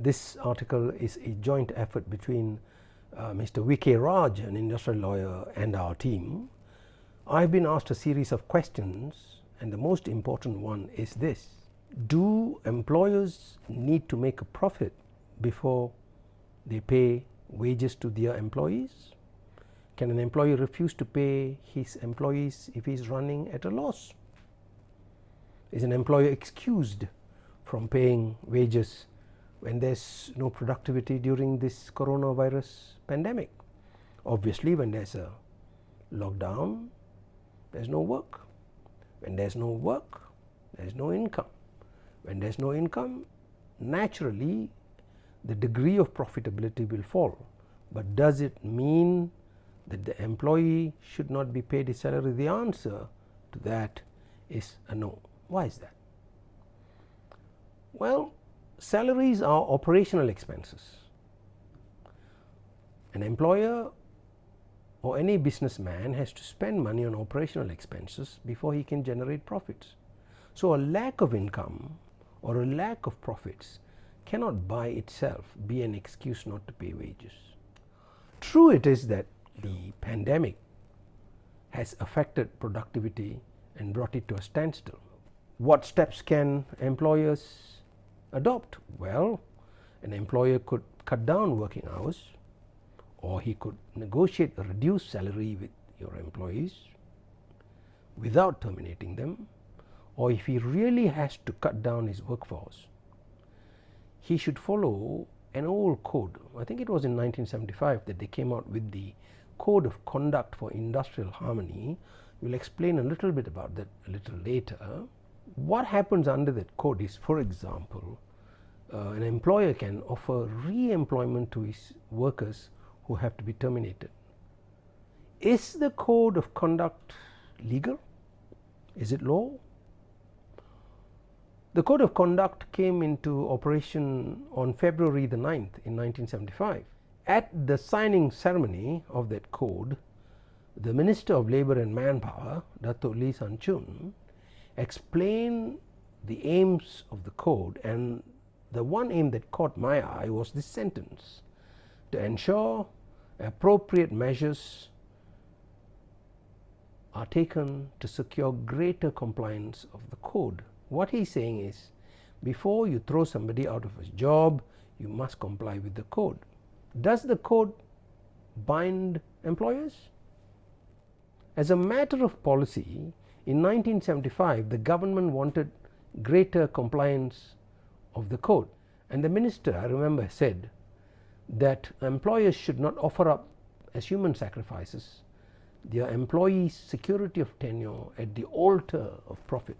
This article is a joint effort between Mr. V.K. Raj, an industrial lawyer, and our team. I've been asked a series of questions, and the most important one is this: do employers need to make a profit before they pay wages to their employees? Can an employer refuse to pay his employees if he is running at a loss? Is an employer excused from paying wages when there's no productivity during this coronavirus pandemic? Obviously, when there's a lockdown, there's no work. When there's no work, there's no income. When there's no income, naturally the degree of profitability will fall. But does it mean that the employee should not be paid his salary? The answer to that is a no. Why is that? Well, salaries are operational expenses. An employer or any businessman has to spend money on operational expenses before he can generate profits. So a lack of income or a lack of profits cannot by itself be an excuse not to pay wages. True it is that the pandemic has affected productivity and brought it to a standstill. What steps can employers adopt? Well, an employer could cut down working hours, or he could negotiate a reduced salary with your employees without terminating them. Or if he really has to cut down his workforce, he should follow an old code. I think it was in 1975 that they came out with the Code of Conduct for Industrial Harmony. We'll explain a little bit about that a little later. What happens under that code is, for example, an employer can offer re-employment to his workers who have to be terminated. Is the Code of Conduct legal? Is it law? The Code of Conduct came into operation on February the 9th in 1975. At the signing ceremony of that code, the Minister of Labour and Manpower, Dato' Lee San Chun, explained the aims of the code, and the one aim that caught my eye was this sentence: to ensure appropriate measures are taken to secure greater compliance of the code. What he's saying is, before you throw somebody out of his job, you must comply with the code. Does the code bind employers? As a matter of policy, in 1975 the government wanted greater compliance of the code, and the minister, I remember, said that employers should not offer up as human sacrifices their employees' security of tenure at the altar of profit.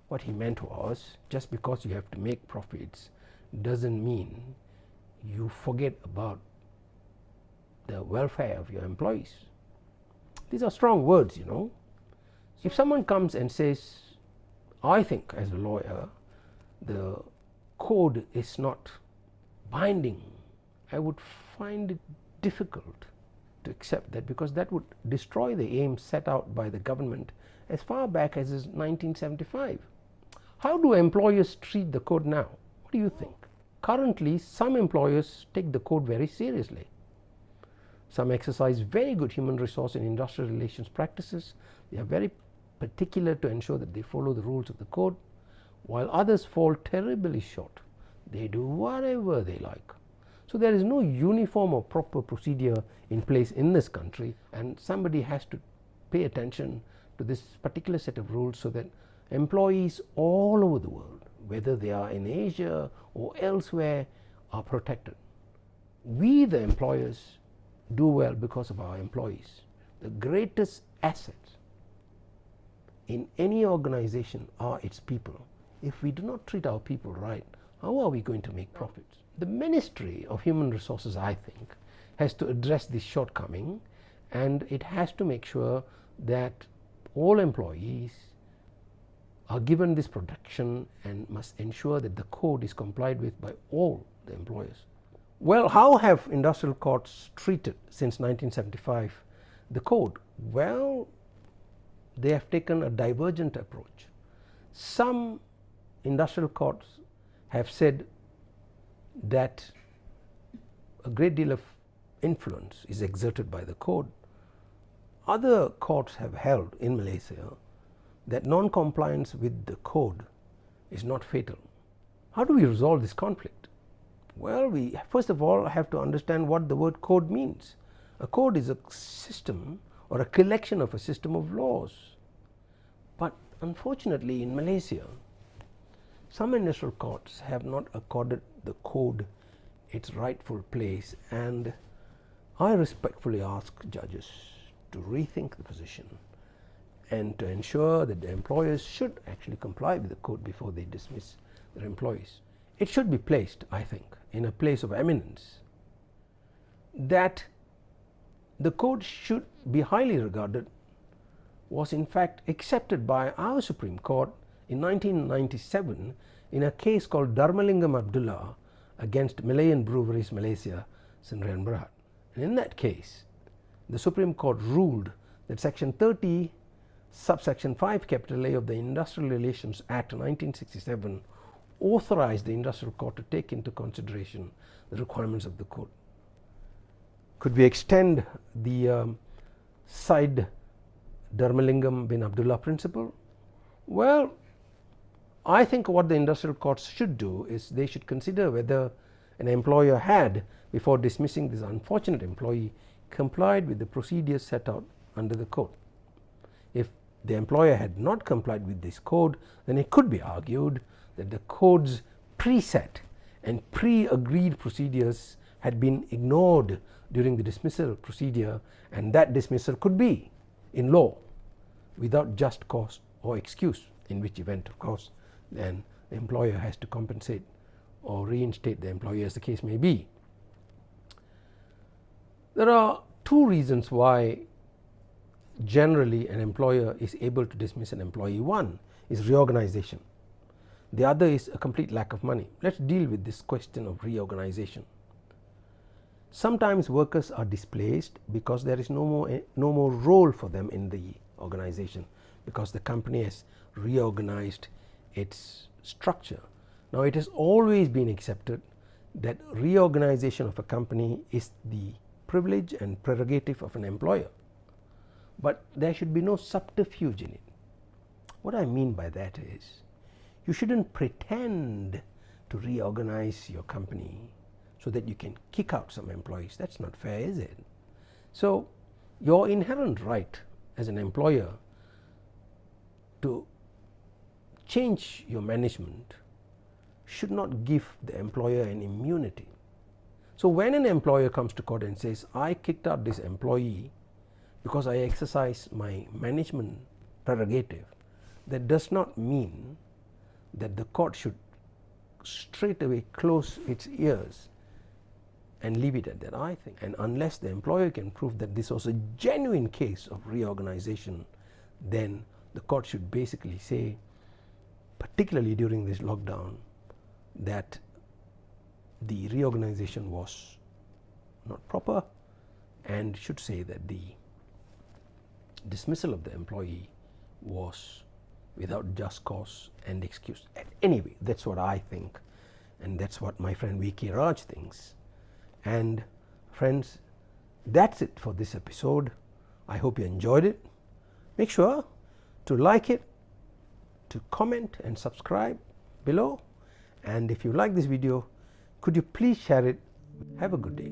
What he meant was, just because you have to make profits doesn't mean you forget about the welfare of your employees. These are strong words, you know. If someone comes and says, I think as a lawyer the code is not binding, I would find it difficult to accept that, because that would destroy the aim set out by the government as far back as 1975. How do employers treat the code now? What do you think? Currently, some employers take the code very seriously. Some exercise very good human resource and industrial relations practices. They are very particular to ensure that they follow the rules of the code, while others fall terribly short. They do whatever they like. So there is no uniform or proper procedure in place in this country, and somebody has to pay attention to this particular set of rules so that employees all over the world, whether they are in Asia or elsewhere, are protected. We, the employers, do well because of our employees. The greatest assets in any organization are its people. If we do not treat our people right, how are we going to make profits? The Ministry of Human Resources, I think, has to address this shortcoming, and it has to make sure that all employees are given this protection and must ensure that the code is complied with by all the employers. Well, how have industrial courts treated since 1975 the code? Well, they have taken a divergent approach. Some industrial courts have said that a great deal of influence is exerted by the code. Other courts have held in Malaysia that non-compliance with the code is not fatal. How do we resolve this conflict? Well, we first of all have to understand what the word code means. A code is a system or a collection of a system of laws. But unfortunately in Malaysia, some industrial courts have not accorded the code its rightful place, and I respectfully ask judges to rethink the position and to ensure that the employers should actually comply with the code before they dismiss their employees. It should be placed, I think, in a place of eminence, that the code should be highly regarded was in fact accepted by our Supreme Court in 1997 in a case called Dharmalingam Abdullah against Malayan Breweries Malaysia Sdn Bhd. And in that case, the Supreme Court ruled that Section 30 subsection 5 capital A of the Industrial Relations Act 1967 authorized the industrial court to take into consideration the requirements of the code. Could we extend the Syed Dharmalingam bin Abdullah principle? Well, I think what the industrial courts should do is they should consider whether an employer had, before dismissing this unfortunate employee, complied with the procedures set out under the code. If the employer had not complied with this code, then it could be argued that the code's preset and pre-agreed procedures had been ignored during the dismissal procedure, and that dismissal could be, in law, without just cause or excuse, in which event, of course, then the employer has to compensate or reinstate the employee, as the case may be. There are two reasons why generally an employer is able to dismiss an employee. One is reorganization. The other is a complete lack of money. Let's deal with this question of reorganization. Sometimes workers are displaced because there is no more role for them in the organization, because the company has reorganized its structure. Now, it has always been accepted that reorganization of a company is the privilege and prerogative of an employer, but there should be no subterfuge in it. What I mean by that is, you shouldn't pretend to reorganize your company so that you can kick out some employees. That's not fair, is it? So your inherent right as an employer to change your management should not give the employer an immunity. So when an employer comes to court and says, I kicked out this employee because I exercise my management prerogative, that does not mean that the court should straight away close its ears and leave it at that, I think. And unless the employer can prove that this was a genuine case of reorganization, then the court should basically say, particularly during this lockdown, that the reorganization was not proper, and should say that the dismissal of the employee was without just cause and excuse. Anyway, that's what I think, and that's what my friend V.K. Raj thinks. And friends, that's it for this episode. I hope you enjoyed it. Make sure to like it, to comment and subscribe below, and if you like this video, could you please share it. Have a good day.